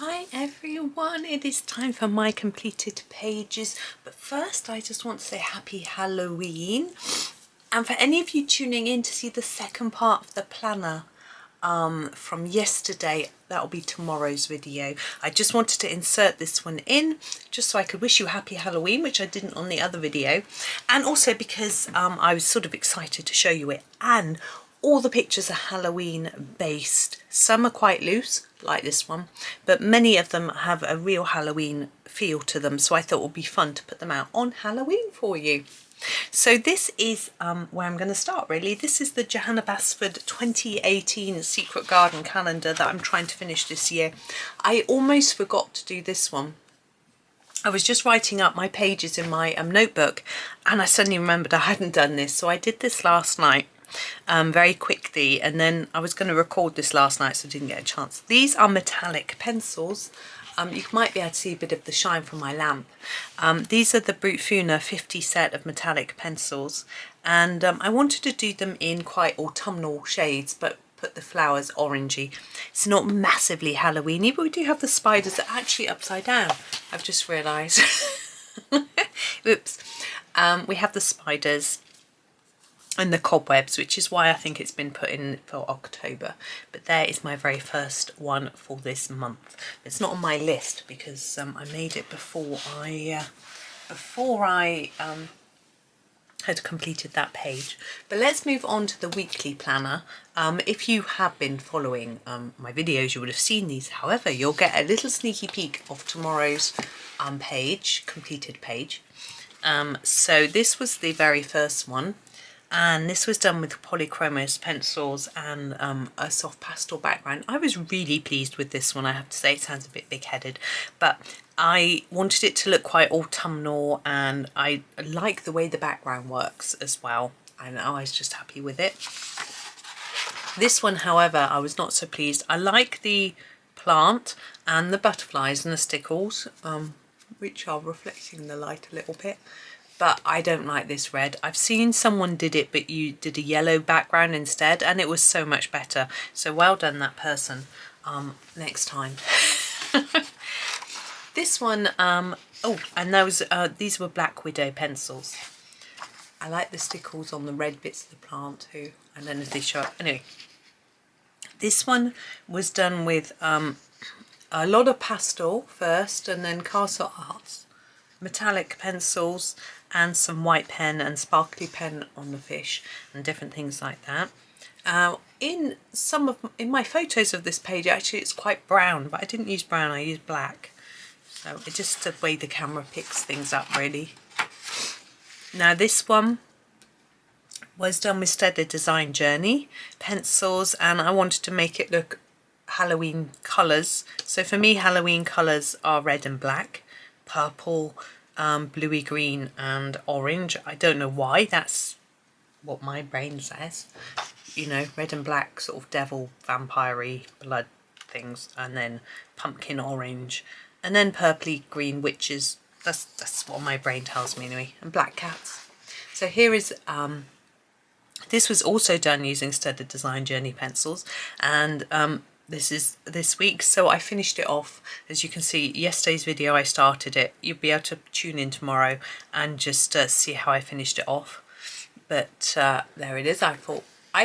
Hi everyone, it is time for my completed pages, but first I just want to say happy Halloween. And for any of you tuning in to see the second part of the planner from yesterday, that'll be tomorrow's video. I just wanted to insert this one in just so I could wish you happy Halloween, which I didn't on the other video, and also because I was sort of excited to show you it. And all the pictures are Halloween based. Some are quite loose, like this one, but many of them have a real Halloween feel to them, so I thought it would be fun to put them out on Halloween for you. So this is where I'm going to start really. This is the Johanna Basford 2018 Secret Garden calendar that I'm trying to finish this year. I almost forgot to do this one. I was just writing up my pages in my notebook and I suddenly remembered I hadn't done this, so I did this last night. Very quickly, and then I was going to record this last night so I didn't get a chance. These are metallic pencils. You might be able to see a bit of the shine from my lamp. These are the Brute Funa 50 set of metallic pencils, and I wanted to do them in quite autumnal shades but put the flowers orangey. It's not massively Halloweeny, but we do have the spiders that are actually upside down. I've just realised. Oops. We have the spiders and the cobwebs, which is why I think it's been put in for October. But there is my very first one for this month. It's not on my list because I made it before I had completed that page. But let's move on to the weekly planner. If you have been following my videos, you would have seen these. However, you'll get a little sneaky peek of tomorrow's page, completed page. So this was the very first one. And this was done with polychromos pencils and a soft pastel background. I was really pleased with this one, I have to say. It sounds a bit big-headed, but I wanted it to look quite autumnal, and I like the way the background works as well, and I was just happy with it. This one, however, I was not so pleased. I like the plant and the butterflies and the stickles, which are reflecting the light a little bit. But I don't like this red. I've seen someone did it, but you did a yellow background instead, and it was so much better. So well done, that person. Next time. This one, oh, and those these were Black Widow pencils. I like the stickles on the red bits of the plant too. I don't know if they show up. Anyway, this one was done with a lot of pastel first, and then Karlzon Arts metallic pencils and some white pen and sparkly pen on the fish and different things like that. In my photos of this page, actually it's quite brown, but I didn't use brown, I used black. So it's just the way the camera picks things up really. Now this one was done with Steadler Design Journey pencils, and I wanted to make it look Halloween colours. So for me, Halloween colours are red and black, purple, bluey green and orange. I don't know why, that's what my brain says. You know, red and black, sort of devil, vampire-y, blood things, and then pumpkin orange, and then purpley green witches. That's what my brain tells me anyway, and black cats. So here is this was also done using Steadler Design Journey pencils, and this is this week, so I finished it off. As you can see, yesterday's video I started it. You'll be able to tune in tomorrow and just see how I finished it off. But there it is. I'm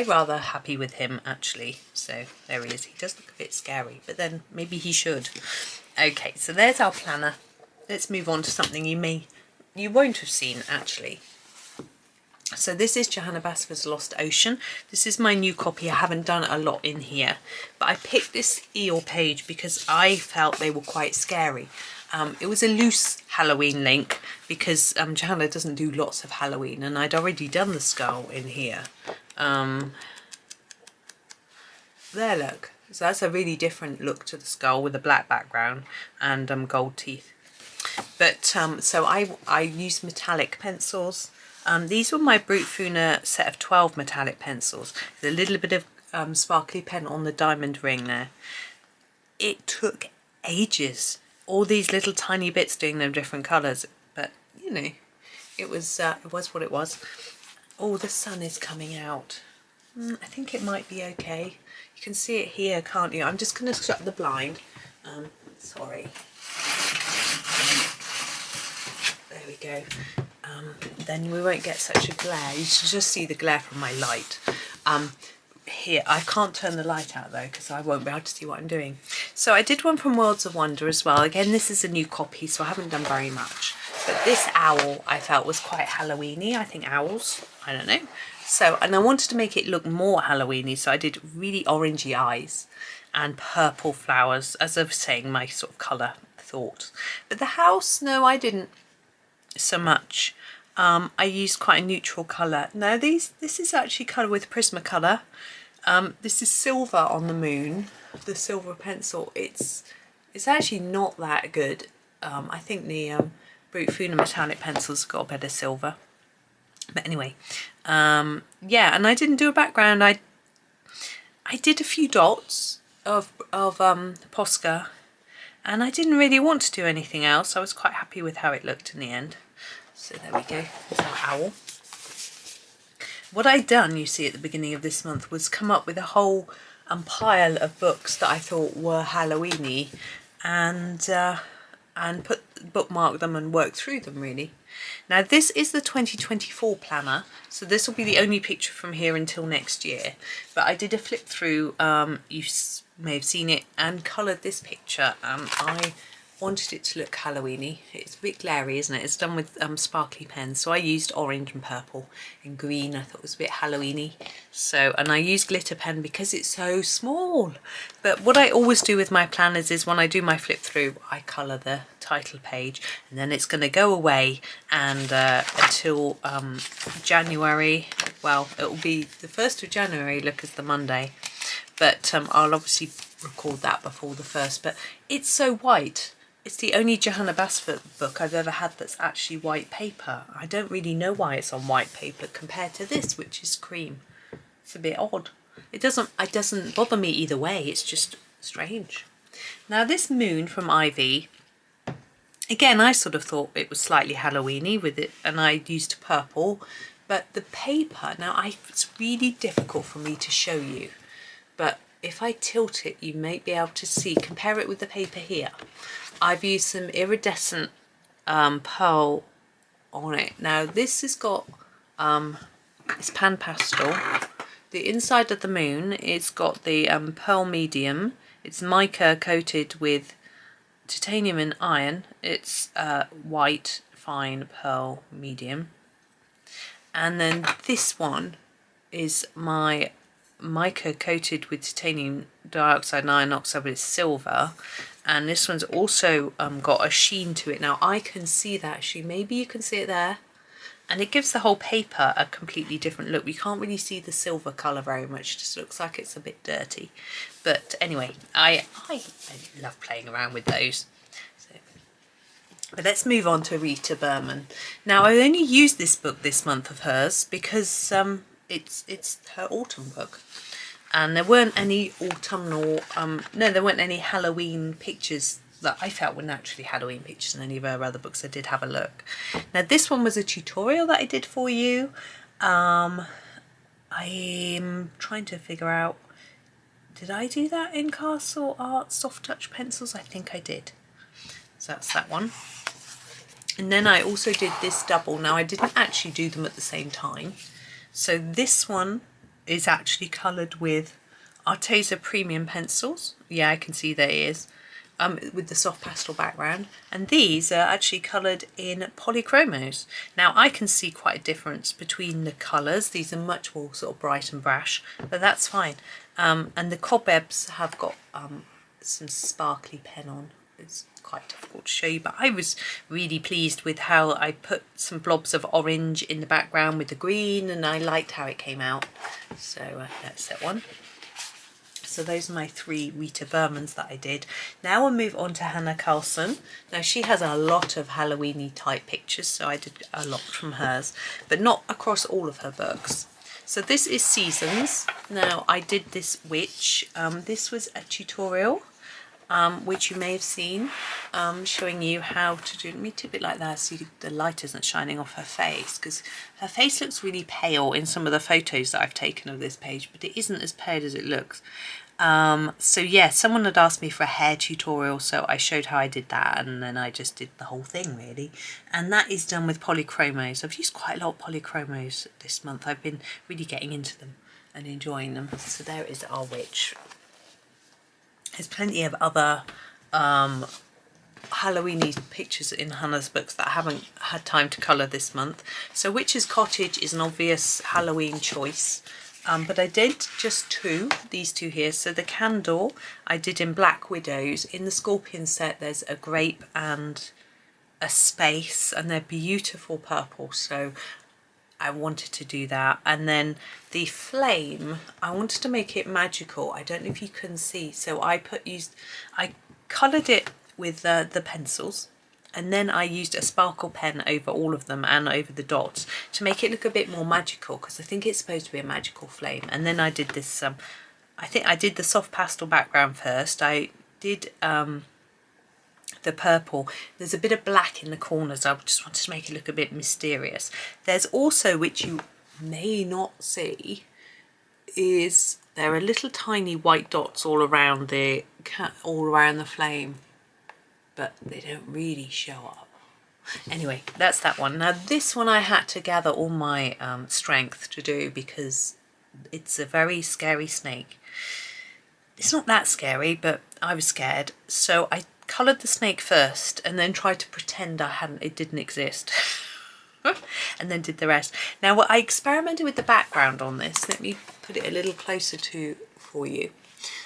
rather happy with him actually. So there he is. He does look a bit scary, but then maybe he should. Okay, so there's our planner. Let's move on to something you won't have seen actually. So this is Johanna Basford's Lost Ocean. This is my new copy. I haven't done a lot in here, but I picked this eel page because I felt they were quite scary. It was a loose Halloween link because Johanna doesn't do lots of Halloween, and I'd already done the skull in here. There, look. So that's a really different look to the skull with a black background and gold teeth. But so I used metallic pencils. These were my Brute Funa set of 12 metallic pencils. There's a little bit of sparkly pen on the diamond ring there. It took ages. All these little tiny bits doing them different colours. But, you know, it was what it was. Oh, the sun is coming out. I think it might be okay. You can see it here, can't you? I'm just going to shut the blind Sorry. There we go. Then we won't get such a glare. You should just see the glare from my light. Here, I can't turn the light out though because I won't be able to see what I'm doing. So I did one from Worlds of Wonder as well. Again, this is a new copy, so I haven't done very much. But this owl I felt was quite Halloween-y. I think owls, I don't know. So, and I wanted to make it look more Halloween-y, so I did really orangey eyes and purple flowers, as I was saying, my sort of colour thought. But the house, no, I didn't so much. I used quite a neutral colour. Now this is actually coloured with Prismacolor. This is silver on the moon, the silver pencil. It's actually not that good. I think the Brute Funa metallic pencils got a better silver. But anyway, yeah, and I didn't do a background. I did a few dots of Posca, and I didn't really want to do anything else. I was quite happy with how it looked in the end. So there we go, there's our owl. What I'd done, you see, at the beginning of this month was come up with a whole pile of books that I thought were Halloween-y and bookmark them and work through them really. Now this is the 2024 planner, so this will be the only picture from here until next year. But I did a flip through, you may have seen it, and coloured this picture. I wanted it to look Halloween-y. It's a bit glary, isn't it? It's done with sparkly pens, so I used orange and purple and green. I thought it was a bit Halloween-y. So, and I use glitter pen because it's so small. But what I always do with my planners is when I do my flip through, I colour the title page, and then it's going to go away and until January. Well, it will be the 1st of January, look, as the Monday. But I'll obviously record that before the 1st. But it's so white. It's the only Johanna Basford book I've ever had that's actually white paper. I don't really know why it's on white paper compared to this, which is cream. It's a bit odd. It doesn't bother me either way. It's just strange. Now this moon from Ivy, again, I sort of thought it was slightly Halloween-y with it, and I used purple. But the paper, now it's really difficult for me to show you, but if I tilt it, you may be able to see, compare it with the paper here. I've used some iridescent pearl on it. Now this has got, it's pan pastel. The inside of the moon, it's got the pearl medium. It's mica coated with titanium and iron. It's white fine pearl medium. And then this one is my mica coated with titanium dioxide and iron oxide, but it's silver. And this one's also got a sheen to it. Now I can see that actually, maybe you can see it there, and it gives the whole paper a completely different look. We can't really see the silver colour very much, it just looks like it's a bit dirty. But anyway, I love playing around with those. So, but let's move on to Rita Berman. Now I only used this book this month of hers because it's her autumn book. And there weren't any autumnal, no, there weren't any Halloween pictures that I felt were naturally Halloween pictures in any of her other books. I did have a look. Now this one was a tutorial that I did for you. I'm trying to figure out, did I do that in Castle Art Soft Touch Pencils? I think I did. So that's that one. And then I also did this double. Now I didn't actually do them at the same time. So this one is actually coloured with Arteza Premium pencils. Yeah, I can see there it is. With the soft pastel background. And these are actually coloured in polychromos. Now I can see quite a difference between the colours. These are much more sort of bright and brash, but that's fine. And the cobwebs have got some sparkly pen on. It's quite difficult to show you, but I was really pleased with how I put some blobs of orange in the background with the green, and I liked how it came out. So that's that one. So those are my 3 Rita Bermans that I did. Now we'll move on to Hannah Karlzon. Now she has a lot of Halloween-y type pictures, so I did a lot from hers, but not across all of her books. So this is Seasons. Now I did this witch. This was a tutorial, which you may have seen, showing you how to do. Let me tip it like that so the light isn't shining off her face, because her face looks really pale in some of the photos that I've taken of this page, but it isn't as pale as it looks. So yeah, someone had asked me for a hair tutorial, so I showed how I did that, and then I just did the whole thing really. And that is done with polychromos. I've used quite a lot of polychromos this month. I've been really getting into them and enjoying them. So there is our witch. There's plenty of other Halloweeny pictures in Hannah's books that I haven't had time to colour this month. So Witch's Cottage is an obvious Halloween choice. But I did just these two here. So the candle I did in Black Widows. In the Scorpion set there's a grape and a space, and they're beautiful purple, so I wanted to do that. And then the flame, I wanted to make it magical. I don't know if you can see, so I coloured it with the pencils, and then I used a sparkle pen over all of them and over the dots to make it look a bit more magical, because I think it's supposed to be a magical flame. And then I did this, I think I did the soft pastel background first. I did the purple. There's a bit of black in the corners. I just wanted to make it look a bit mysterious. There's also, which you may not see, is there are little tiny white dots all around the flame, but they don't really show up. Anyway, that's that one. Now this one I had to gather all my strength to do, because it's a very scary snake. It's not that scary, but I was scared, so I coloured the snake first and then tried to pretend it didn't exist. And then did the rest. Now I experimented with the background on this. Let me put it a little closer for you.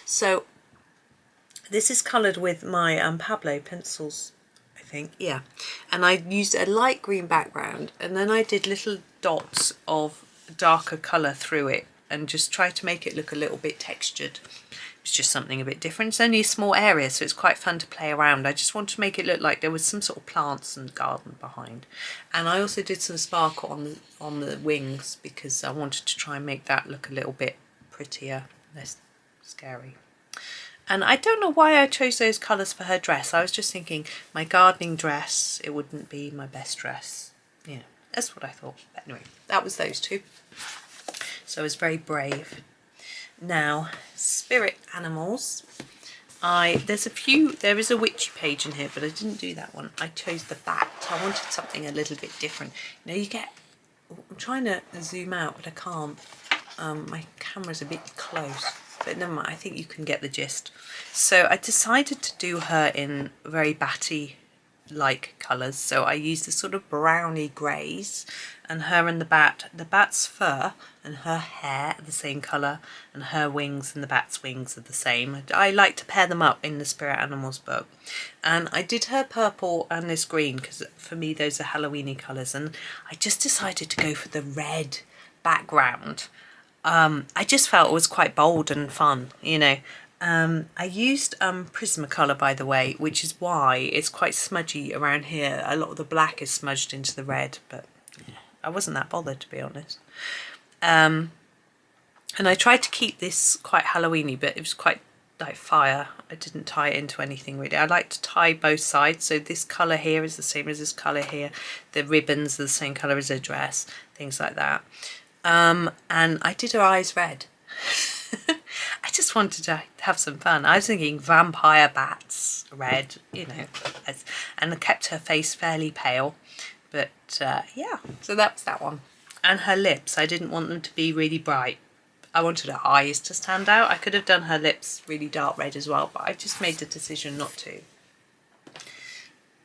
So this is coloured with my Pablo pencils, I think, yeah. And I used a light green background, and then I did little dots of darker colour through it and just tried to make it look a little bit textured. It's just something a bit different. It's only a small area, so it's quite fun to play around. I just wanted to make it look like there was some sort of plants and garden behind. And I also did some sparkle on the wings, because I wanted to try and make that look a little bit prettier, less scary. And I don't know why I chose those colours for her dress. I was just thinking, my gardening dress, it wouldn't be my best dress. Yeah, that's what I thought. But anyway, that was those two. So I was very brave. Now, spirit animals. There is a witchy page in here, but I didn't do that one. I chose the bat. I wanted something a little bit different. You know, I'm trying to zoom out, but I can't. My camera's a bit close, but never mind, I think you can get the gist. So I decided to do her in very batty-like colours. So I used the sort of browny greys, and her and the bat's fur and her hair are the same colour, and her wings and the bat's wings are the same. I like to pair them up in the Spirit Animals book. And I did her purple and this green, because for me those are Halloweeny colours, and I just decided to go for the red background. I just felt it was quite bold and fun, you know. I used Prismacolor, by the way, which is why it's quite smudgy around here. A lot of the black is smudged into the red, but I wasn't that bothered, to be honest. And I tried to keep this quite Halloweeny, but it was quite like fire. I didn't tie it into anything really. I like to tie both sides, so this colour here is the same as this colour here. The ribbons are the same colour as her dress, things like that. And I did her eyes red. I just wanted to have some fun. I was thinking vampire bats red, you know, and I kept her face fairly pale. But yeah, so that's that one. And her lips, I didn't want them to be really bright. I wanted her eyes to stand out. I could have done her lips really dark red as well, but I just made the decision not to.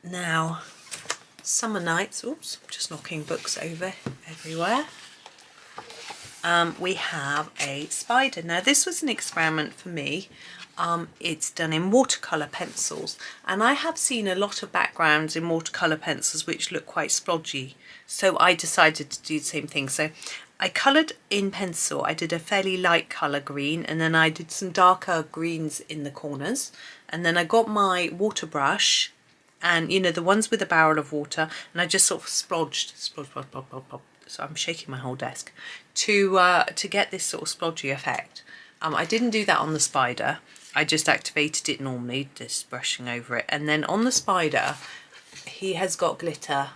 Now, Summer Nights. Oops, just knocking books over everywhere. We have a spider. Now this was an experiment for me. It's done in watercolour pencils, and I have seen a lot of backgrounds in watercolour pencils which look quite splodgy, so I decided to do the same thing. So I coloured in pencil. I did a fairly light colour green, and then I did some darker greens in the corners, and then I got my water brush, and you know, the ones with a barrel of water, and I just sort of splodged, so I'm shaking my whole desk, to get this sort of splodgy effect. I didn't do that on the spider. I just activated it normally, just brushing over it. And then on the spider, he has got glitter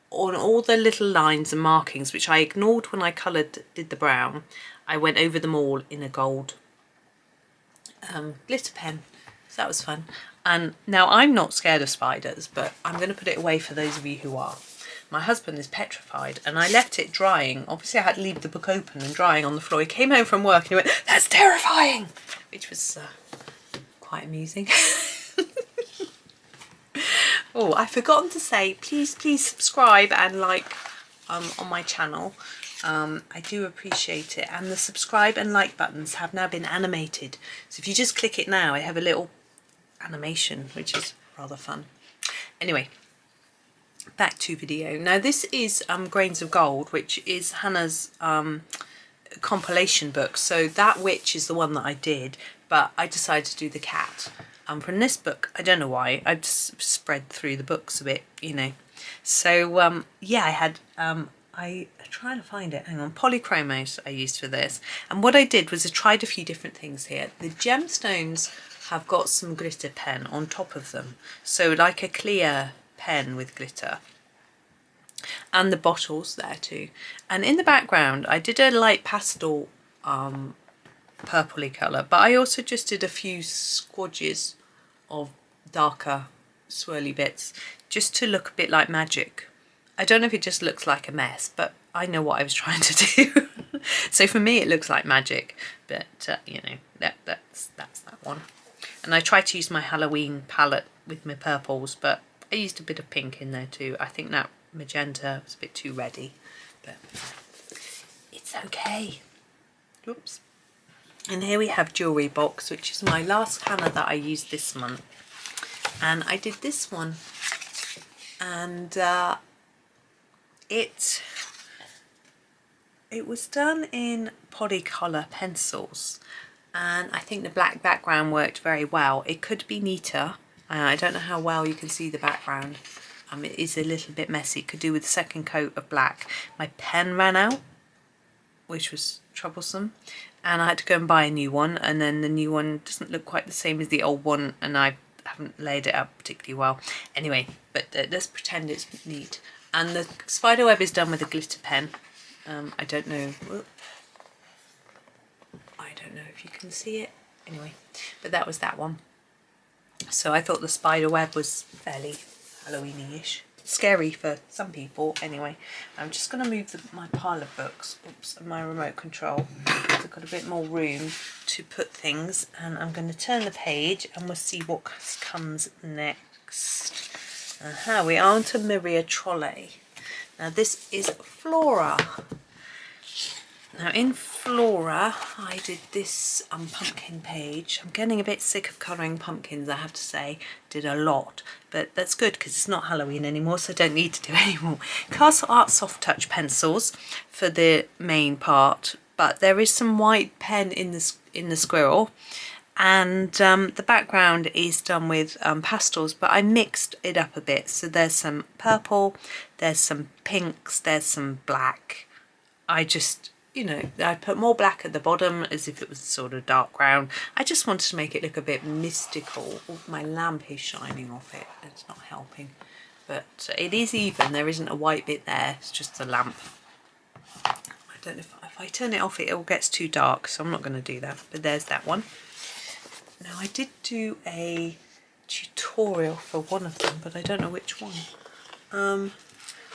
on all the little lines and markings, which I ignored when I did the brown. I went over them all in a gold glitter pen. So that was fun. And now I'm not scared of spiders, but I'm going to put it away for those of you who are. My husband is petrified, and I left it drying. Obviously I had to leave the book open and drying on the floor. He came home from work and he went, "That's terrifying," which was quite amusing. Oh, I've forgotten to say, please subscribe and like on my channel. I do appreciate it, and the subscribe and like buttons have now been animated, so if you just click it now, I have a little animation, which is rather fun. Anyway, back to video. Now this is Grains of Gold, which is Hannah's compilation book. So that witch is the one that I did, but I decided to do the cat from this book. I don't know why, I just spread through the books a bit, you know. So yeah, I had I'm trying to find it, hang on, polychromos I used for this, and what I did was I tried a few different things here. The gemstones have got some glitter pen on top of them, so like a clear pen with glitter, and the bottles there too. And in the background I did a light pastel purpley colour, but I also just did a few squodges of darker swirly bits just to look a bit like magic. I don't know if it just looks like a mess, but I know what I was trying to do. So for me it looks like magic, but you know, that's that one. And I tried to use my Halloween palette with my purples, but I used a bit of pink in there too. I think that magenta was a bit too reddy, but it's okay. Oops. And here we have Jewellery Box, which is my last Hannah that I used this month. And I did this one, and it was done in Polycolour pencils, and I think the black background worked very well. It could be neater. I don't know how well you can see the background. It is a little bit messy. Could do with a second coat of black. My pen ran out, which was troublesome, and I had to go and buy a new one, and then the new one doesn't look quite the same as the old one, and I haven't laid it up particularly well. Anyway, but let's pretend it's neat. And the spiderweb is done with a glitter pen. I don't know. I don't know if you can see it. Anyway, but that was that one. So I thought the spider web was fairly Halloween-ish. Scary for some people. Anyway, I'm just going to move my pile of books, oops, and my remote control. I've got a bit more room to put things, and I'm going to turn the page and we'll see what comes next. We are on to Maria Trolle. Now this is Flora. Now in Flora I did this pumpkin page. I'm getting a bit sick of colouring pumpkins, I have to say. Did a lot, but that's good because it's not Halloween anymore, so I don't need to do any more. Karlzon Art Soft Touch pencils for the main part, but there is some white pen in the squirrel, and the background is done with pastels, but I mixed it up a bit. So there's some purple, there's some pinks, there's some black. I just, you know, I put more black at the bottom as if it was sort of dark brown. I just wanted to make it look a bit mystical. Oh, my lamp is shining off it. It's not helping. But it is even. There isn't a white bit there. It's just the lamp. I don't know if I turn it off, it all gets too dark. So I'm not going to do that. But there's that one. Now I did do a tutorial for one of them, but I don't know which one.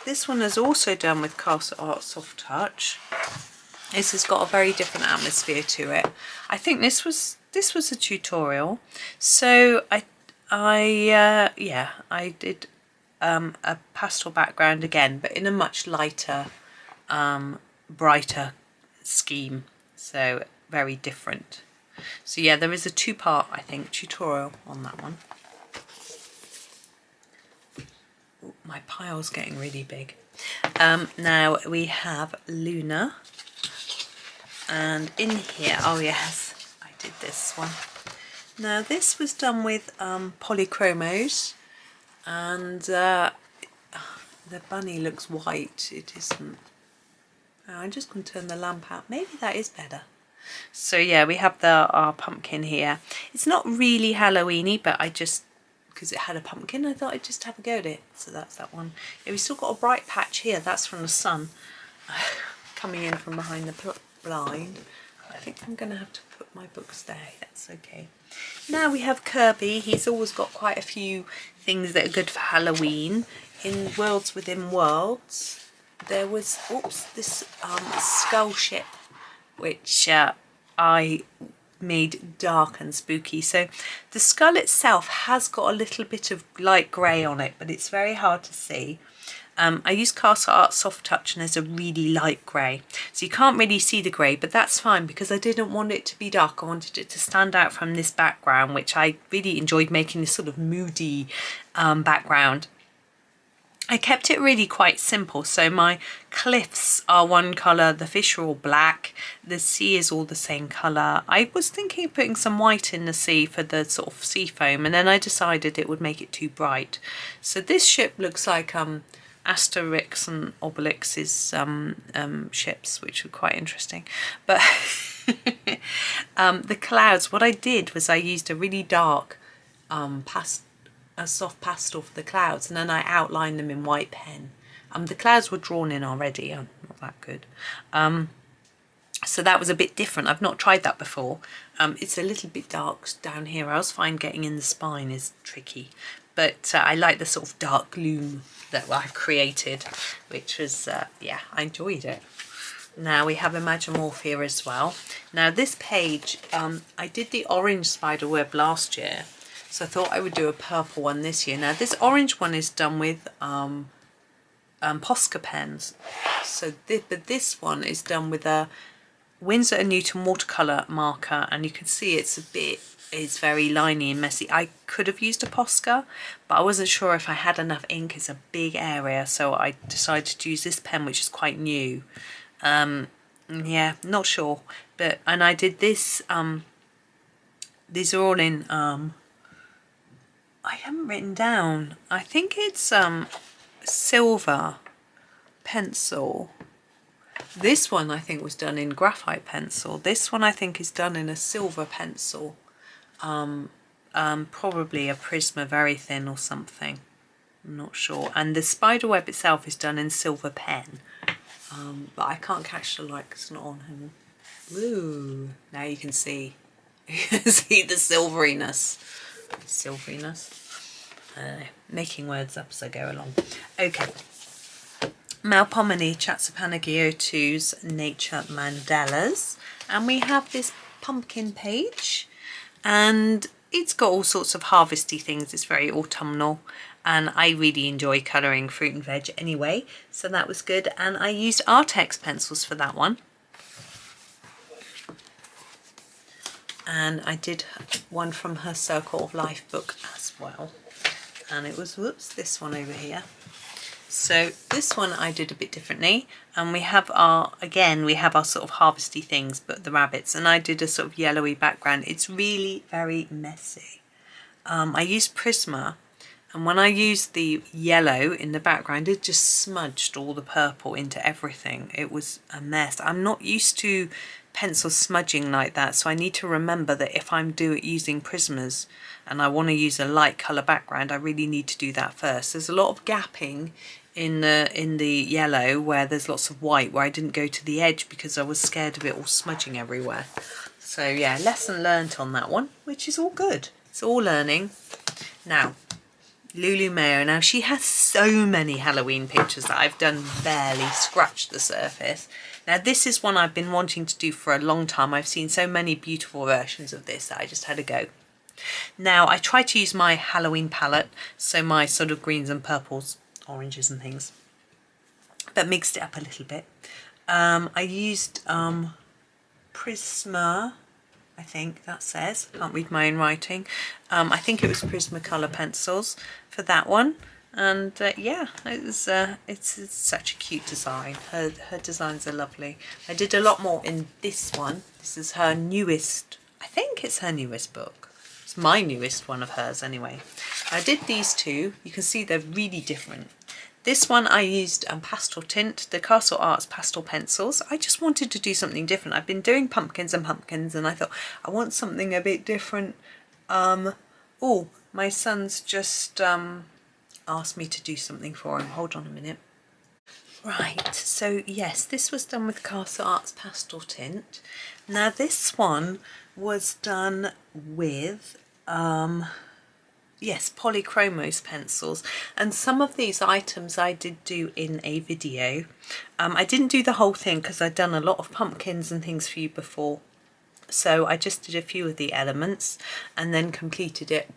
This one is also done with Karlzon Art Soft Touch. This has got a very different atmosphere to it. I think this was a tutorial. So I did a pastel background again, but in a much lighter, brighter scheme. So very different. So yeah, there is a two-part, I think, tutorial on that one. Ooh, my pile's getting really big. Now we have Luna. And in here, oh yes, I did this one. Now this was done with polychromos, and the bunny looks white. It isn't. Oh, I'm just going to turn the lamp out. Maybe that is better. So yeah, we have our pumpkin here. It's not really Halloween-y, but I just, because it had a pumpkin, I thought I'd just have a go at it. So that's that one. Yeah, we still got a bright patch here. That's from the sun coming in from behind the blind. I think I'm going to have to put my books there. That's okay. Now we have Kirby. He's always got quite a few things that are good for Halloween. In Worlds Within Worlds, there was, this skull ship, which I made dark and spooky. So the skull itself has got a little bit of light grey on it, but it's very hard to see. I use Castle Art Soft Touch and there's a really light grey. So you can't really see the grey, but that's fine because I didn't want it to be dark. I wanted it to stand out from this background, which I really enjoyed making this sort of moody background. I kept it really quite simple. So my cliffs are one colour, the fish are all black, the sea is all the same colour. I was thinking of putting some white in the sea for the sort of sea foam, and then I decided it would make it too bright. So this ship looks like Asterix and Obelix's ships, which were quite interesting. But the clouds, what I did was I used a really dark a soft pastel for the clouds, and then I outlined them in white pen. The clouds were drawn in already. I'm not that good. So that was a bit different. I've not tried that before. It's a little bit dark down here. I always find getting in the spine is tricky, but I like the sort of dark gloom that I've created, which was, yeah, I enjoyed it. Now we have Imagimorphia as well. Now this page, I did the orange spider web last year, so I thought I would do a purple one this year. Now this orange one is done with Posca pens. So but this one is done with a Winsor & Newton watercolour marker, and you can see it's very liney and messy. I could have used a Posca, but I wasn't sure if I had enough ink. It's a big area, so I decided to use this pen, which is quite new. Yeah, not sure. And I did this, these are all in, I haven't written down. I think it's silver pencil. This one I think was done in graphite pencil. This one I think is done in a silver pencil. Probably a Prisma very thin or something. I'm not sure. And the spider web itself is done in silver pen. But I can't catch the light because it's not on. Hang on. Woo! Now you can see. You can see the silveriness. Making words up as I go along. Okay. Malpomene Chatsapanagiotu's Nature Mandelas. And we have this pumpkin page. And it's got all sorts of harvesty things. It's very autumnal. And I really enjoy colouring fruit and veg anyway. So that was good. And I used Artex pencils for that one. And I did one from her Circle of Life book as well. And it was, whoops, this one over here. So this one I did a bit differently, and we have our sort of harvesty things, but the rabbits, and I did a sort of yellowy background. It's really very messy. I used Prisma, and when I used the yellow in the background, it just smudged all the purple into everything. It was a mess. I'm not used to pencil smudging like that, so I need to remember that if I'm using Prismas and I want to use a light colour background, I really need to do that first. There's a lot of gapping in the yellow where there's lots of white, where I didn't go to the edge because I was scared of it all smudging everywhere. So yeah, lesson learnt on that one, which is all good. It's all learning. Now, Lulu Mayo. Now she has so many Halloween pictures that I've done barely scratched the surface. Now this is one I've been wanting to do for a long time. I've seen so many beautiful versions of this that I just had to go. Now I tried to use my Halloween palette, so my sort of greens and purples, oranges and things, but mixed it up a little bit. I used Prisma, I think that says, I can't read my own writing. I think it was Prismacolor pencils for that one, and yeah, it's such a cute design. Her designs are lovely. I did a lot more in this one. This is her newest, I think it's her newest book. It's my newest one of hers anyway. I did these two. You can see they're really different. This one I used pastel tint, the Castle Arts pastel pencils. I just wanted to do something different. I've been doing pumpkins and I thought I want something a bit different. Oh, my son's just asked me to do something for him. Hold on a minute. Right, so yes, this was done with Castle Arts Pastel Tint. Now this one was done with, yes, Polychromos pencils, and some of these items I did do in a video. I didn't do the whole thing because I'd done a lot of pumpkins and things for you before, so I just did a few of the elements and then completed it.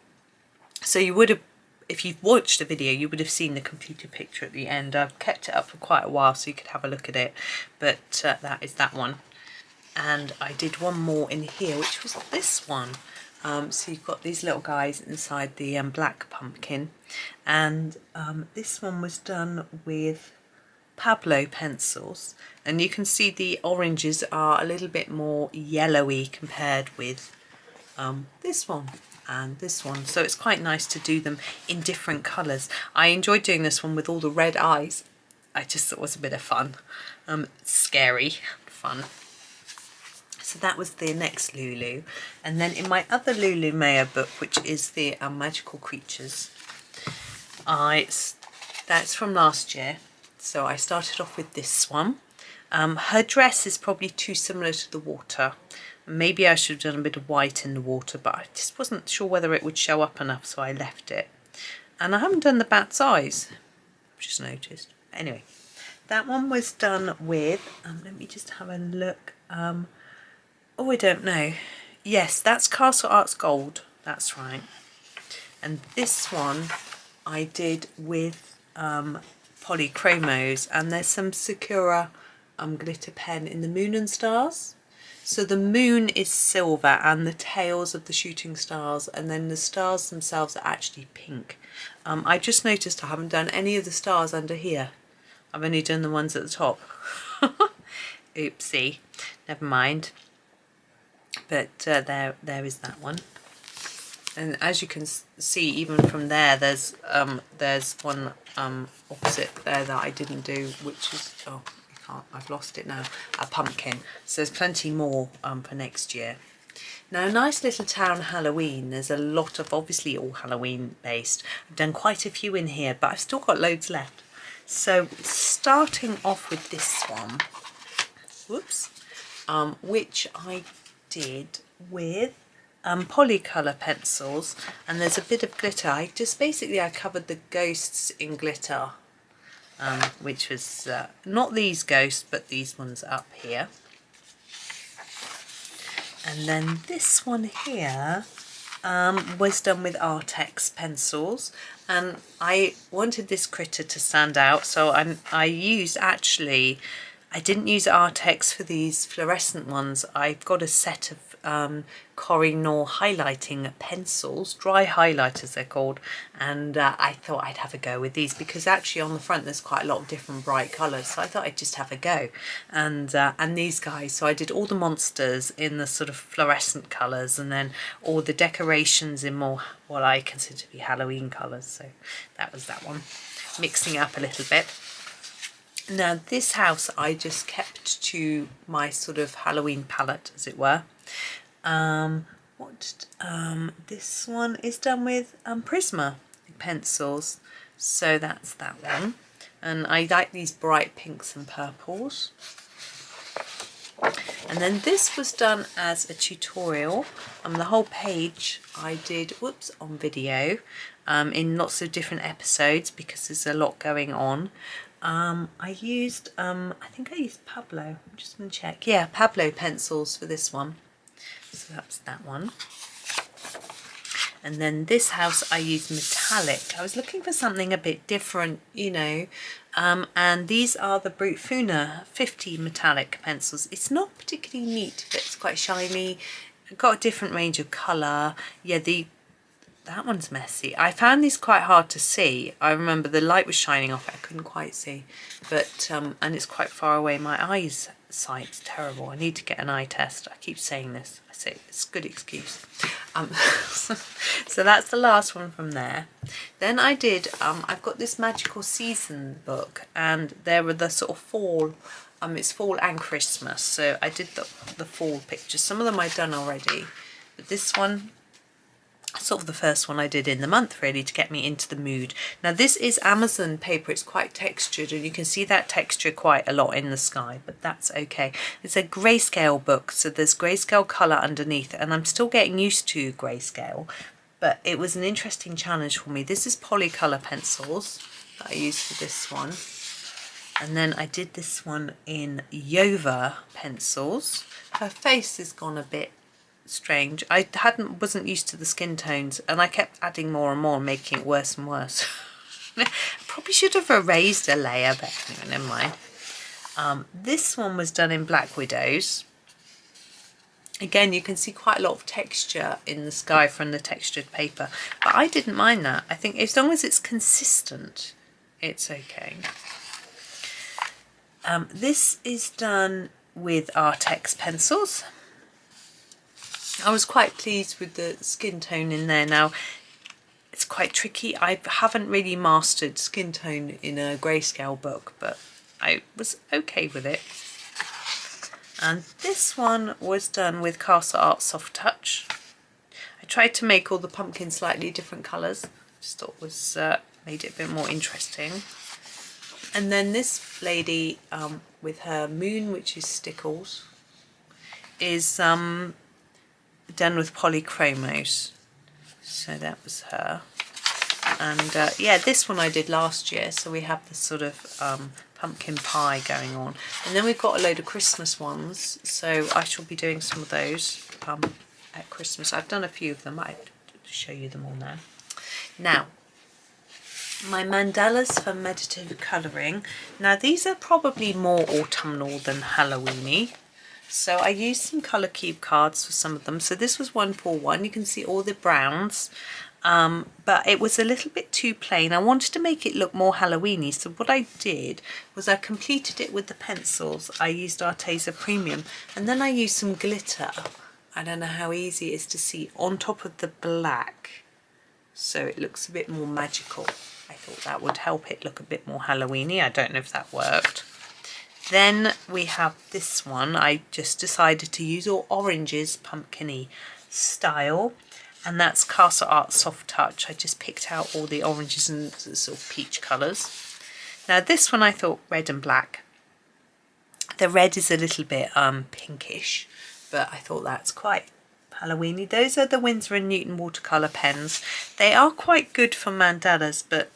So you would have, if you've watched the video, you would have seen the completed picture at the end. I've kept it up for quite a while so you could have a look at it, but that is that one. And I did one more in here, which was this one. So you've got these little guys inside the black pumpkin, and this one was done with Pablo pencils, and you can see the oranges are a little bit more yellowy compared with this one and this one, so it's quite nice to do them in different colours. I enjoyed doing this one with all the red eyes. I just thought it was a bit of fun, scary fun. So that was the next Lulu, and then in my other Lulu Mayo book, which is the Magical Creatures, that's from last year. So I started off with this one. Her dress is probably too similar to the water. Maybe I should have done a bit of white in the water, but I just wasn't sure whether it would show up enough, so I left it. And I haven't done the bat's eyes, I've just noticed. Anyway, that one was done with, let me just have a look. Oh, I don't know. Yes, that's Castle Arts Gold, that's right. And this one I did with Polychromos, and there's some Sakura glitter pen in the moon and stars. So the moon is silver and the tails of the shooting stars, and then the stars themselves are actually pink. I just noticed I haven't done any of the stars under here. I've only done the ones at the top. Oopsie, never mind. But there is that one. And as you can see, even from there, there's one opposite there that I didn't do, which is, oh, I've lost it now, a pumpkin. So there's plenty more for next year. Now, Nice Little Town Halloween, there's a lot of, obviously all Halloween based. I've done quite a few in here, but I've still got loads left. So starting off with this one, whoops, which I did with Polycolour pencils, and there's a bit of glitter. I covered the ghosts in glitter, which was not these ghosts, but these ones up here. And then this one here was done with Artex pencils, and I wanted this critter to stand out, so I didn't use Artex for these fluorescent ones. I've got a set of Koh-i-Noor highlighting pencils, dry highlighters they're called, and I thought I'd have a go with these because actually on the front there's quite a lot of different bright colours, so I thought I'd just have a go. And these guys, so I did all the monsters in the sort of fluorescent colours, and then all the decorations in more what I consider to be Halloween colours, so that was that one, mixing it up a little bit. Now this house I just kept to my sort of Halloween palette, as it were. This one is done with Prisma pencils, so that's that one. And I like these bright pinks and purples. And then this was done as a tutorial. The whole page I did, on video, in lots of different episodes because there's a lot going on. I used, I think I used Pablo, I'm just going to check. Yeah, Pablo pencils for this one. So that's that one. And then this house I used metallic. I was looking for something a bit different, you know. And these are the Brute Funa 50 metallic pencils. It's not particularly neat, but it's quite shiny. I've got a different range of colour. Yeah, that one's messy. I found these quite hard to see. I remember the light was shining off it. I couldn't quite see. But, and it's quite far away. My eyesight's terrible. I need to get an eye test. I keep saying this. I say it's a good excuse. So that's the last one from there. Then I did, I've got this Magical Season book, and there were the sort of fall, it's fall and Christmas. So I did the fall pictures. Some of them I've done already. But this one, sort of the first one I did in the month, really, to get me into the mood. Now this is Amazon paper. It's quite textured, and you can see that texture quite a lot in the sky, but that's okay. It's a grayscale book, so there's grayscale colour underneath, and I'm still getting used to grayscale, but it was an interesting challenge for me. This is Polycolour pencils that I used for this one. And then I did this one in Yova pencils. Her face has gone a bit strange. I wasn't used to the skin tones, and I kept adding more and more, making it worse and worse. Probably should have erased a layer, but anyway, never mind. This one was done in Black Widows. Again, you can see quite a lot of texture in the sky from the textured paper, but I didn't mind that. I think as long as it's consistent, it's okay. This is done with Artex pencils. I was quite pleased with the skin tone in there. Now, it's quite tricky. I haven't really mastered skin tone in a grayscale book, but I was okay with it. And this one was done with Castle Art Soft Touch. I tried to make all the pumpkins slightly different colours. Just thought was made it a bit more interesting. And then this lady with her moon, which is stickles, is done with polychromos. So that was her. And yeah, this one I did last year, so we have this sort of pumpkin pie going on. And then we've got a load of Christmas ones, so I shall be doing some of those at Christmas. I've done a few of them. I'll show you them all now. Now, my mandalas for meditative colouring. Now these are probably more autumnal than Halloweeny. So I used some colour cube cards for some of them. So this was 141. You can see all the browns, but it was a little bit too plain. I wanted to make it look more Halloweeny. So what I did was I completed it with the pencils. I used Arteza Premium, and then I used some glitter. I don't know how easy it is to see on top of the black, so it looks a bit more magical. I thought that would help it look a bit more Halloweeny. I don't know if that worked. Then we have this one. I just decided to use all oranges, pumpkin-y style, and that's Castle Art Soft Touch. I just picked out all the oranges and sort of peach colours. Now this one I thought red and black. The red is a little bit pinkish, but I thought that's quite Halloweeny. Those are the Winsor & Newton watercolour pens. They are quite good for mandalas, but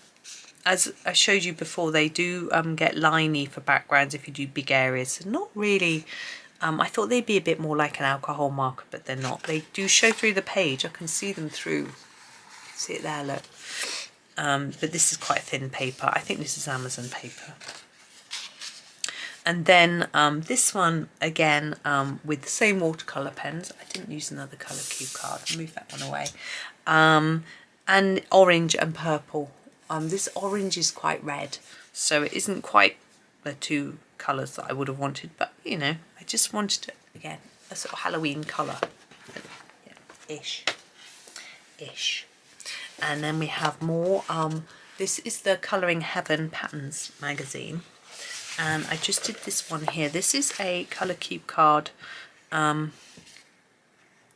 as I showed you before, they do get liney for backgrounds if you do big areas. So not really, I thought they'd be a bit more like an alcohol marker, but they're not. They do show through the page. I can see them through. See it there, look. But this is quite thin paper. I think this is Amazon paper. And then this one, again, with the same watercolour pens. I didn't use another colour cube card. I'll move that one away. And orange and purple. This orange is quite red, so it isn't quite the two colours that I would have wanted, but you know, I just wanted to, again, a sort of Halloween colour, yeah, ish. And then we have more. This is the Colouring Heaven Patterns magazine, and I just did this one here. This is a colour cube card,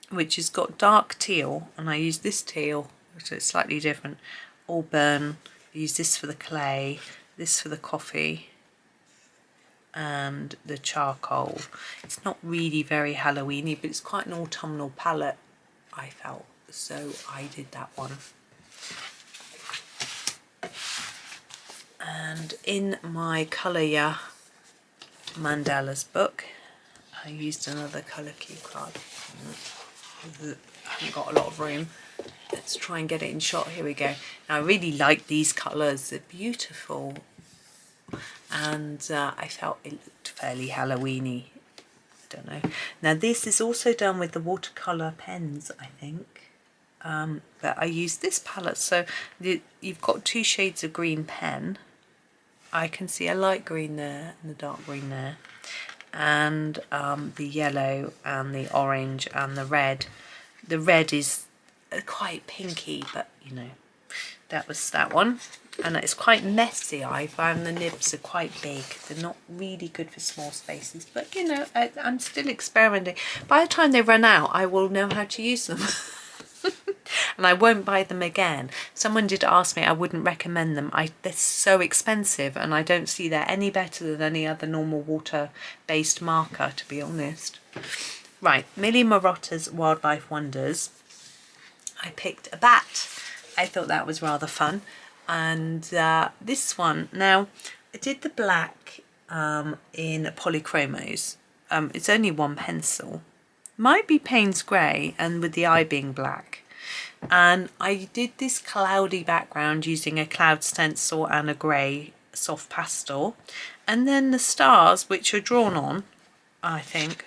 which has got dark teal, and I used this teal, so it's slightly different. Auburn. Use this for the clay, this for the coffee, and the charcoal. It's not really very Halloweeny, but it's quite an autumnal palette, I felt, so I did that one. And in my Colour Ya Mandalas book, I used another colour cube card. I haven't got a lot of room. Let's try and get it in shot. Here we go. Now I really like these colours. They're beautiful. And I felt it looked fairly Halloweeny. I don't know. Now this is also done with the watercolour pens, I think. But I used this palette. So you've got two shades of green pen. I can see a light green there and the dark green there. And the yellow and the orange and the red. The red is quite pinky, but you know, that was that one. And it's quite messy. I found the nibs are quite big. They're not really good for small spaces, but you know, I'm still experimenting. By the time they run out, I will know how to use them. and I won't buy them again. Someone did ask me, I wouldn't recommend them. They're so expensive, and I don't see they're any better than any other normal water-based marker, to be honest. Right, Millie Marotta's Wildlife Wonders. I picked a bat. I thought that was rather fun. And this one, now I did the black in polychromos. It's only one pencil. Might be Payne's Grey, and with the eye being black. And I did this cloudy background using a cloud stencil and a grey soft pastel. And then the stars, which are drawn on, I think,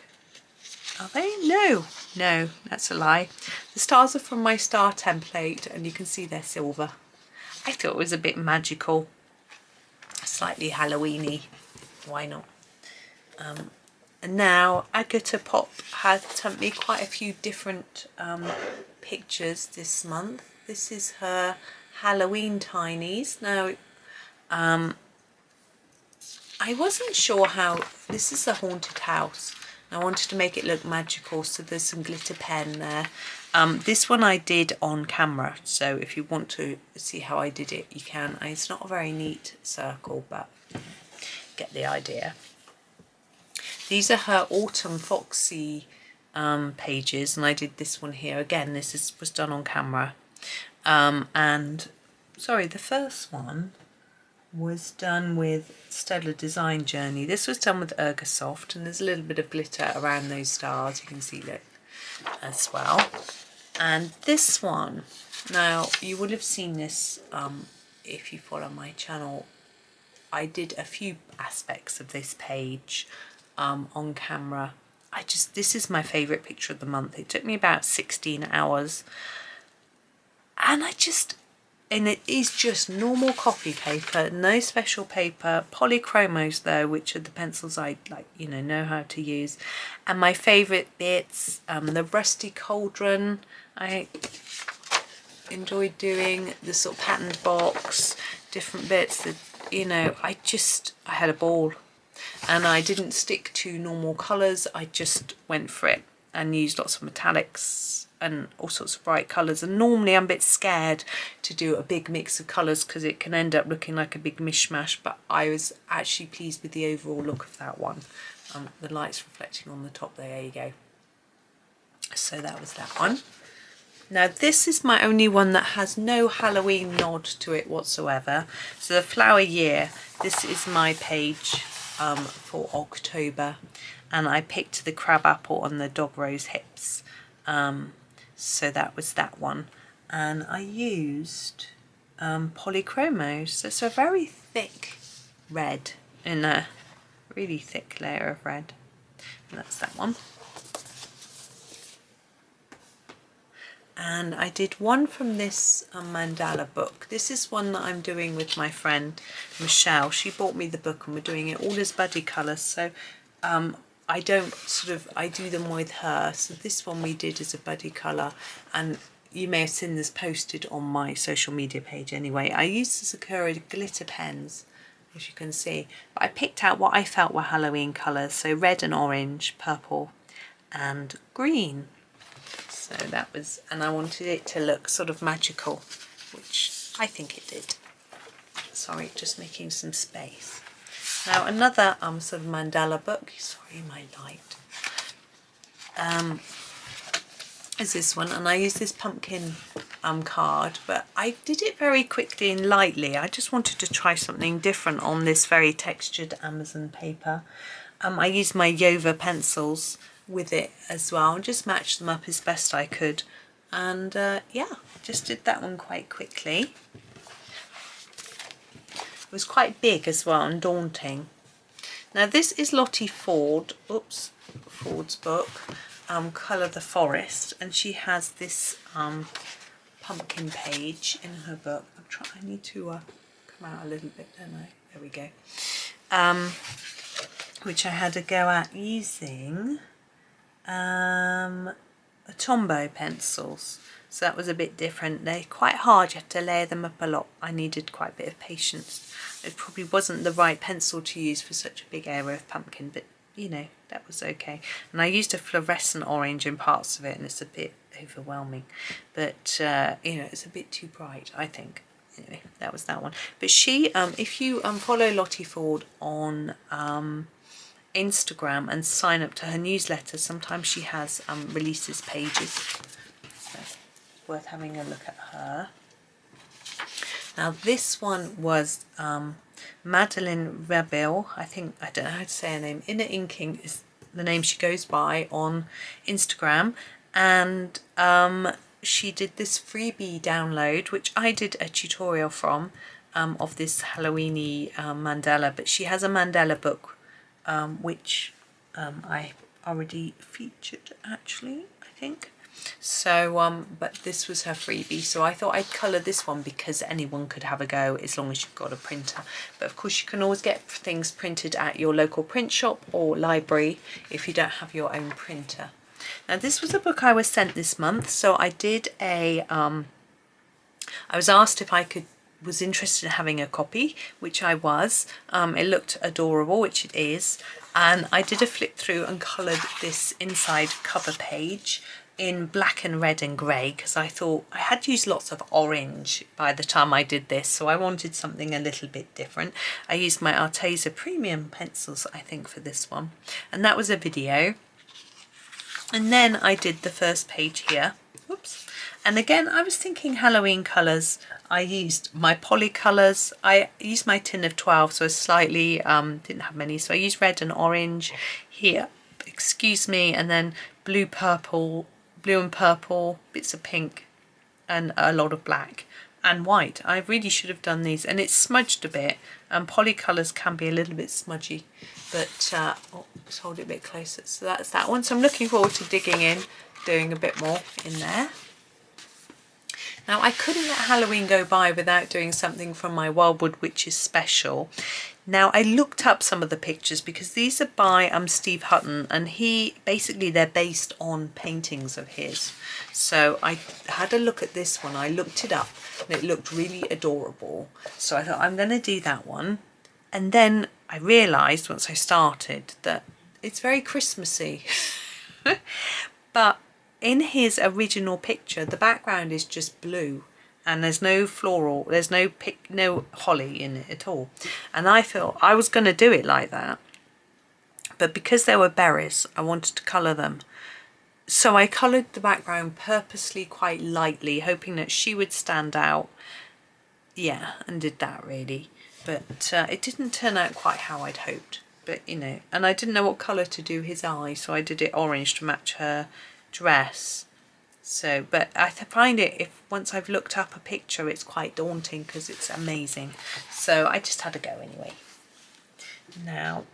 are they? No, that's a lie. The stars are from my star template, and you can see they're silver. I thought it was a bit magical, slightly Halloweeny. Why not? And now Agatha Pop has sent me quite a few different pictures this month. This is her Halloween tinies. Now, I wasn't sure how. This is a haunted house. I wanted to make it look magical, so there's some glitter pen there. This one I did on camera, so if you want to see how I did it, you can. It's not a very neat circle, but get the idea. These are her Autumn Foxy pages, and I did this one here. Again, this was done on camera. And, sorry, the first one was done with Stellar Design Journey. This was done with Ergosoft, and there's a little bit of glitter around those stars. You can see that as well. And this one, now you would have seen this if you follow my channel. I did a few aspects of this page on camera. This is my favourite picture of the month. It took me about 16 hours. And it is just normal copy paper, no special paper, polychromos though, which are the pencils I know how to use. And my favourite bits, the Rusty Cauldron, I enjoyed doing, the sort of patterned box, different bits that, I had a ball. And I didn't stick to normal colours, I just went for it and used lots of metallics and all sorts of bright colours. And normally I'm a bit scared to do a big mix of colours because it can end up looking like a big mishmash, but I was actually pleased with the overall look of that one. The light's reflecting on the top there, you go. So that was that one. Now this is my only one that has no Halloween nod to it whatsoever. So the Flower Year, this is my page for October, and I picked the crabapple and the dog rose hips. So that was that one, and I used polychromos. So it's a very thick red in a really thick layer of red, and that's that one. And I did one from this mandala book. This is one that I'm doing with my friend Michelle. She bought me the book and we're doing it all as buddy colours. So I do them with her. So this one we did as a buddy colour, and you may have seen this posted on my social media page anyway. I used the Sakura glitter pens, as you can see. But I picked out what I felt were Halloween colours. So red and orange, purple and green. So that was, and I wanted it to look sort of magical, which I think it did. Sorry, just making some space. Now another sort of mandala book, sorry my light, is this one, and I used this pumpkin card, but I did it very quickly and lightly. I just wanted to try something different on this very textured Amazon paper. I used my Yova pencils with it as well, and just matched them up as best I could, and yeah, just did that one quite quickly. It was quite big as well and daunting. Now this is Lottie Ford's book, Colour the Forest, and she has this pumpkin page in her book. I need to come out a little bit, don't I? There we go. Which I had to go at using Tombow pencils, so that was a bit different. They're quite hard, you have to layer them up a lot. I needed quite a bit of patience. It probably wasn't the right pencil to use for such a big area of pumpkin, but that was okay. And I used a fluorescent orange in parts of it, and it's a overwhelming, but you know, it's a bit too bright, I think. Anyway, that was that one. But she, if you follow Lottie Ford on Instagram and sign up to her newsletter, sometimes she has releases pages, so worth having a look at her. Now this one was Madeline Rebel, I don't know how to say her name. Inner Inking is the name she goes by on Instagram, and she did this freebie download, which I did a tutorial from, of this Halloweeny mandala, but she has a mandala book, which I already featured actually, I think. So, but this was her freebie, so I thought I'd colour this one because anyone could have a go as long as you've got a printer. But of course you can always get things printed at your local print shop or library if you don't have your own printer. Now this was a book I was sent this month, so I did a, I was asked if I was interested in having a copy, which I was. It looked adorable, which it is, and I did a flip through and coloured this inside cover page in black and red and grey, because I thought I had used lots of orange by the time I did this, so I wanted something a little bit different. I used my Arteza Premium pencils, I think, for this one, and that was a video. And then I did the first page here. Whoops. And again, I was thinking Halloween colours. I used my poly colours. I used my tin of 12, so I slightly didn't have many. So I used red and orange here, excuse me, and then blue and purple, bits of pink, and a lot of black and white. I really should have done these, and it's smudged a bit, and poly colours can be a little bit smudgy, but let's hold it a bit closer. So that's that one. So I'm looking forward to digging in, doing a bit more in there. Now I couldn't let Halloween go by without doing something from my Wildwood Witches special. Now I looked up some of the pictures because these are by Steve Hutton, and they're based on paintings of his. So I had a look at this one, I looked it up, and it looked really adorable. So I thought I'm going to do that one. And then I realised once I started that it's very Christmassy. But in his original picture, the background is just blue, and there's no floral, there's no holly in it at all. And I thought I was going to do it like that, but because there were berries, I wanted to colour them. So I coloured the background purposely quite lightly, hoping that she would stand out. Yeah, and did that really. But it didn't turn out quite how I'd hoped. But, you know, and I didn't know what colour to do his eye, so I did it orange to match her dress. So, but I find it, once I've looked up a picture, it's quite daunting because it's amazing. So I just had a go anyway. Now,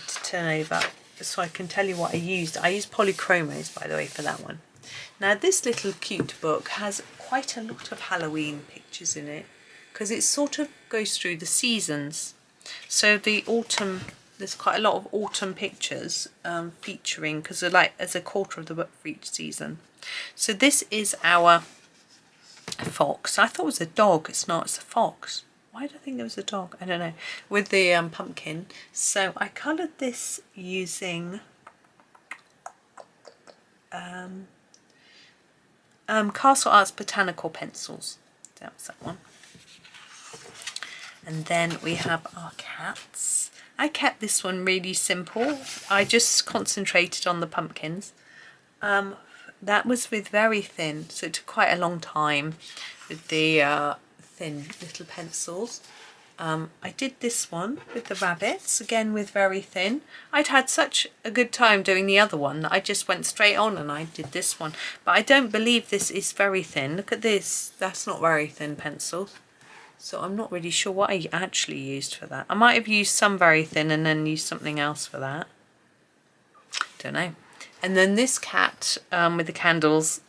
to turn over so I can tell you what I used. I used polychromos, by the way, for that one. Now, this little cute book has quite a lot of Halloween pictures in it because it sort of goes through the seasons. So the autumn, there's quite a lot of autumn pictures featuring, because they're like as a quarter of the book for each season. So this is our fox. I thought it was a dog. It's not, it's a fox. Why do I think it was a dog? I don't know. With the pumpkin. So I coloured this using Castle Arts Botanical pencils. That was that one. And then we have our cats. I kept this one really simple. I just concentrated on the pumpkins. That was with very thin, so it took quite a long time with the thin little pencils. I did this one with the rabbits, again with very thin. I'd had such a good time doing the other one that I just went straight on and I did this one. But I don't believe this is very thin. Look at this, that's not very thin pencil. So I'm not really sure what I actually used for that. I might have used some very thin and then used something else for that. Don't know. And then this cat with the candles,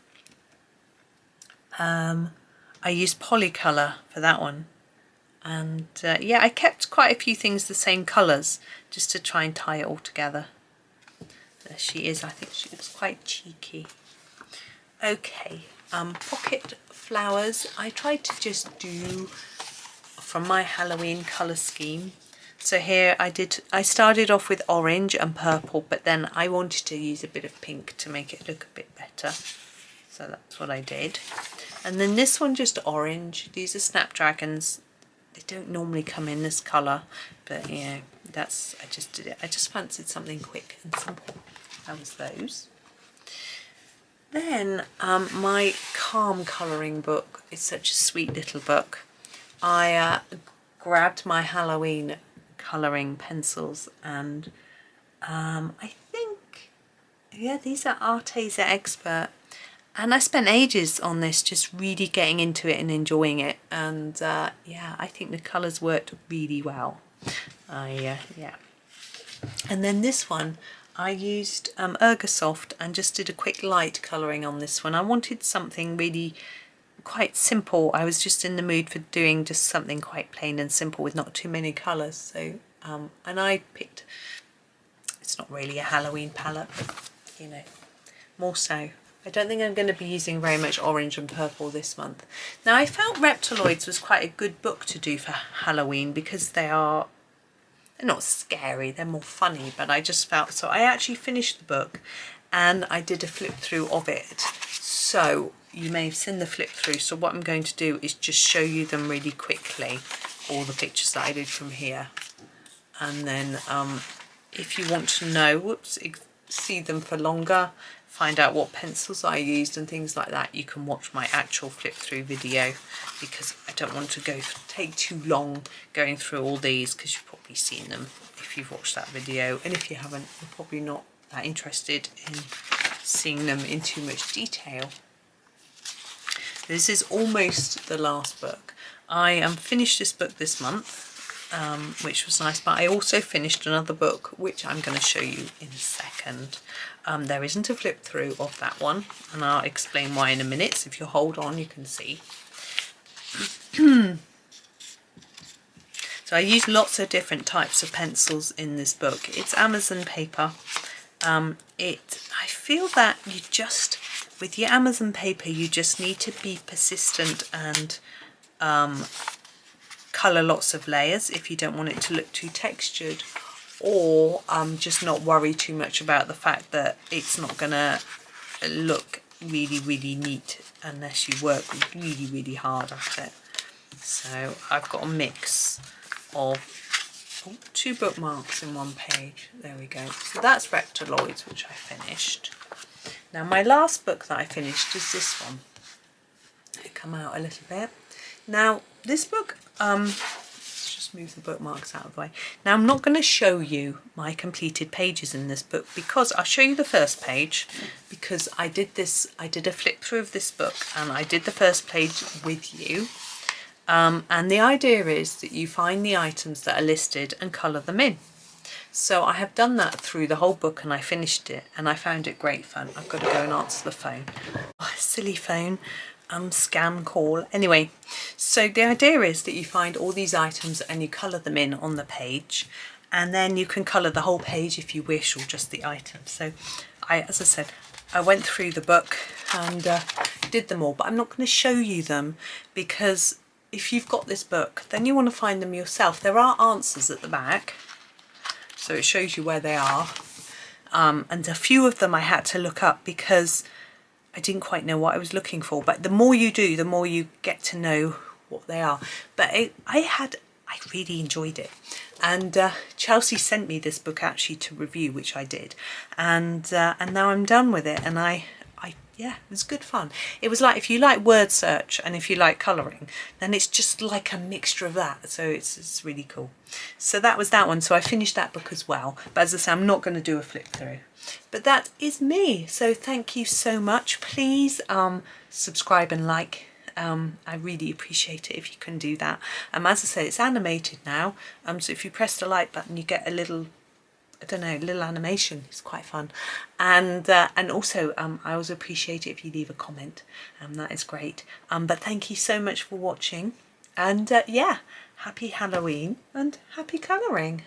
I used Polycolour for that one. And yeah, I kept quite a few things the same colours just to try and tie it all together. There she is. I think she looks quite cheeky. Okay, pocket flowers. I tried to just do from my Halloween colour scheme. So here I started off with orange and purple, but then I wanted to use a bit of pink to make it look a bit better. So that's what I did. And then this one just orange. These are Snapdragons. They don't normally come in this colour, but you know, that's, I just did it. I just fancied something quick and simple. That was those. Then my Calm colouring book is such a sweet little book. I grabbed my Halloween colouring pencils, and I think, yeah, these are Arteza Expert. And I spent ages on this, just really getting into it and enjoying it. And yeah, I think the colours worked really well. Yeah. And then this one, I used Ergosoft and just did a quick light colouring on this one. I wanted something really quite simple. I was just in the mood for doing just something quite plain and simple with not too many colours. So, and I picked, it's not really a Halloween palette, but you know, more so. I don't think I'm going to be using very much orange and purple this month. Now, I felt Reptiloids was quite a good book to do for Halloween because they're not scary, they're more funny, but I just felt, so I actually finished the book and I did a flip through of it. So you may have seen the flip through. So what I'm going to do is just show you them really quickly, all the pictures that I did from here. And then if you want to know, see them for longer, find out what pencils I used and things like that, you can watch my actual flip through video, because I don't want to take too long going through all these, because you've probably seen them if you've watched that video, and if you haven't, you're probably not that interested in seeing them in too much detail. This is almost the last book. I finished this book this month, which was nice, but I also finished another book which I'm going to show you in a second. There isn't a flip through of that one, and I'll explain why in a minute, so if you hold on you can see. So I use lots of different types of pencils in this book. It's Amazon paper. I feel that you just, with your Amazon paper, you just need to be persistent and colour lots of layers if you don't want it to look too textured, or just not worry too much about the fact that it's not going to look really, really neat unless you work really, really hard at it. So I've got a mix of 2 bookmarks in one page. There we go. So that's Reptiloids, which I finished. Now my last book that I finished is this one. It come out a little bit. Now this book, let's just move the bookmarks out of the way. Now I'm not going to show you my completed pages in this book, because I'll show you the first page, because I did a flip through of this book and I did the first page with you. And the idea is that you find the items that are listed and colour them in. So I have done that through the whole book and I finished it and I found it great fun. I've got to go and answer the phone. Oh, silly phone. Scam call. Anyway, so the idea is that you find all these items and you colour them in on the page, and then you can colour the whole page if you wish, or just the items. So as I said, I went through the book and did them all, but I'm not going to show you them, because if you've got this book, then you want to find them yourself. There are answers at the back, so it shows you where they are. And a few of them I had to look up because I didn't quite know what I was looking for. But the more you do, the more you get to know what they are. But I really enjoyed it. And Chelsea sent me this book actually to review, which I did. And now I'm done with it. And yeah, it was good fun. It was like, if you like word search and if you like colouring, then it's just like a mixture of that. So it's really cool. So that was that one. So I finished that book as well. But as I say, I'm not going to do a flip through. But that is me. So thank you so much. Please subscribe and like. I really appreciate it if you can do that. As I say, it's animated now. So if you press the like button, you get a little, I don't know, little animation. It's quite fun. And also I always appreciate it if you leave a comment. That is great. But thank you so much for watching. And yeah, happy Halloween and happy colouring.